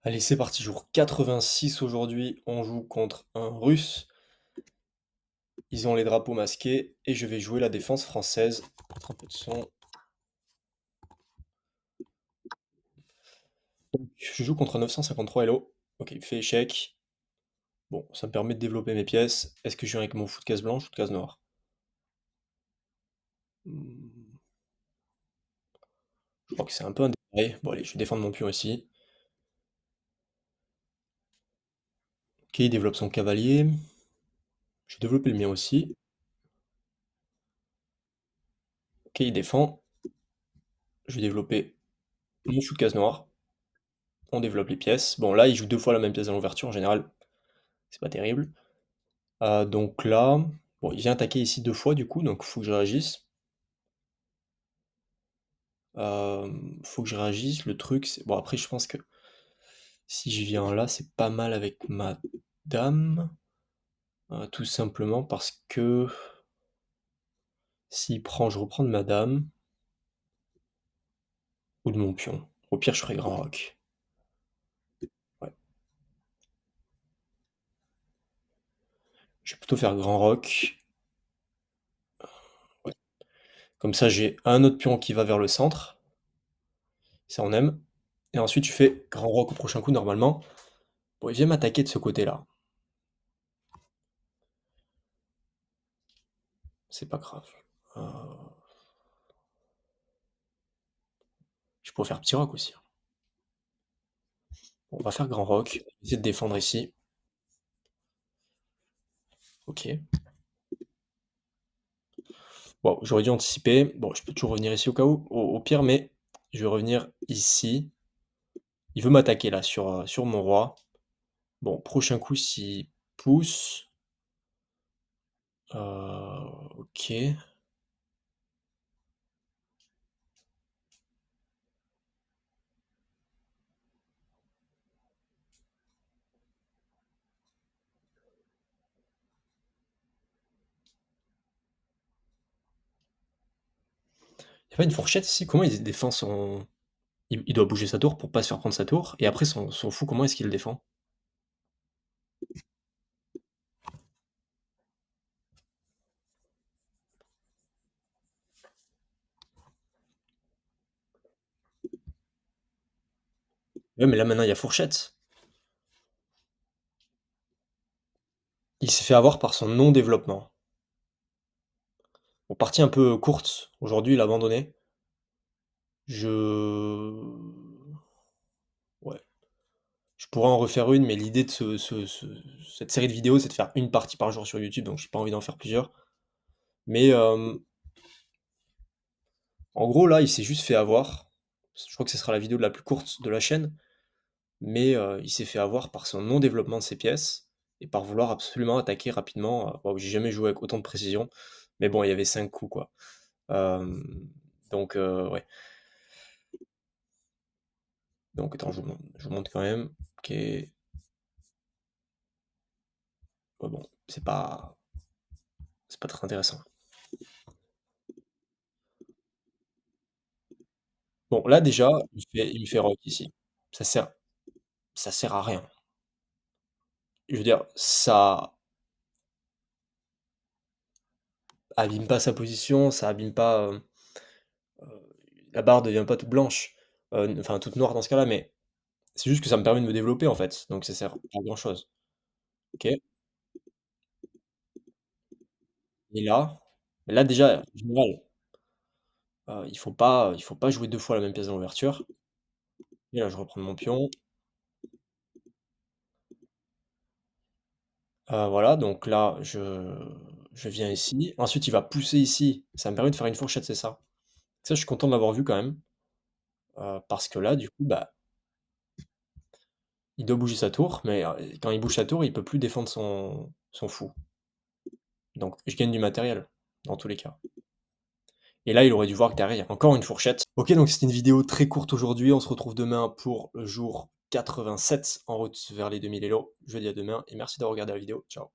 Allez, c'est parti, jour 86 aujourd'hui. On joue contre un Russe. Ils ont les drapeaux masqués et je vais jouer la défense française. Mettre un peu de son. Donc, je joue contre un 953 Hello. Ok, il fait échec. Bon, ça me permet de développer mes pièces. Est-ce que je viens avec mon fou de case blanche ou de case noire? Hmm, Je crois que c'est un peu un détail. Bon, allez, je vais défendre mon pion ici. Ok, il développe son cavalier. Je vais développer le mien aussi. Ok, il défend. Je vais développer mon fou de case noire. On développe les pièces. Bon, là, il joue deux fois la même pièce à l'ouverture. En général, c'est pas terrible. Donc là, bon, il vient attaquer ici deux fois du coup, donc faut que je réagisse. Faut que je réagisse. Le truc, c'est bon après, je pense que si je viens là, c'est pas mal avec ma dame, tout simplement parce que s'il prend, je reprends de ma dame ou de mon pion. Au pire, je ferai grand roc. Ouais, je vais plutôt faire grand roc. Ouais. Comme ça, j'ai un autre pion qui va vers le centre. Ça, on aime. Et ensuite, tu fais grand roc au prochain coup normalement. Bon, il vient m'attaquer de ce côté-là. C'est pas grave. Euh, Je pourrais faire petit roc aussi, hein. Bon, on va faire grand roc. Essayer de défendre ici. Ok. Bon, j'aurais dû anticiper. Bon, je peux toujours revenir ici au cas où, au pire, mais je vais revenir ici. Il veut m'attaquer là sur mon roi. Bon, prochain coup, s'il pousse. Ok. Il n'y a pas une fourchette ici? Comment il défend son. Il doit bouger sa tour pour pas se faire prendre sa tour. Et après, son fou, comment est-ce qu'il le défend? Ouais, mais là maintenant, il y a fourchette. Il s'est fait avoir par son non-développement. Bon, partie un peu courte. Aujourd'hui, il a abandonné. Je. Ouais. Je pourrais en refaire une, mais l'idée de cette série de vidéos, c'est de faire une partie par jour sur YouTube, donc j'ai pas envie d'en faire plusieurs. Mais en gros, là, il s'est juste fait avoir. Je crois que ce sera la vidéo la plus courte de la chaîne, mais il s'est fait avoir par son non-développement de ses pièces et par vouloir absolument attaquer rapidement. Bon, j'ai jamais joué avec autant de précision, mais bon, il y avait 5 coups, quoi. Euh, donc, ouais. Donc, attends, je vous montre quand même. Ok. Ouais, bon, c'est pas très intéressant. Bon, là déjà, il me fait rock ici. Ça sert, ça sert à rien. Je veux dire, ça abîme pas sa position, ça abîme pas. La barre devient pas toute blanche, enfin toute noire dans ce cas-là, mais c'est juste que ça me permet de me développer en fait, donc ça sert pas à grand-chose. Ok. Et là déjà, en général, il faut pas jouer deux fois la même pièce dans l'ouverture. Et là, je reprends mon pion. Voilà, donc là, je viens ici. Ensuite, il va pousser ici. Ça me permet de faire une fourchette, c'est ça. Ça, je suis content de l'avoir vu quand même. Parce que là, du coup, bah, il doit bouger sa tour, mais quand il bouge sa tour, il peut plus défendre son fou. Donc, je gagne du matériel, dans tous les cas. Et là, il aurait dû voir que derrière, il y a encore une fourchette. Ok, donc c'était une vidéo très courte aujourd'hui. On se retrouve demain pour le jour 87 en route vers les 2000 Elo. Je vous dis à demain et merci d'avoir regardé la vidéo. Ciao.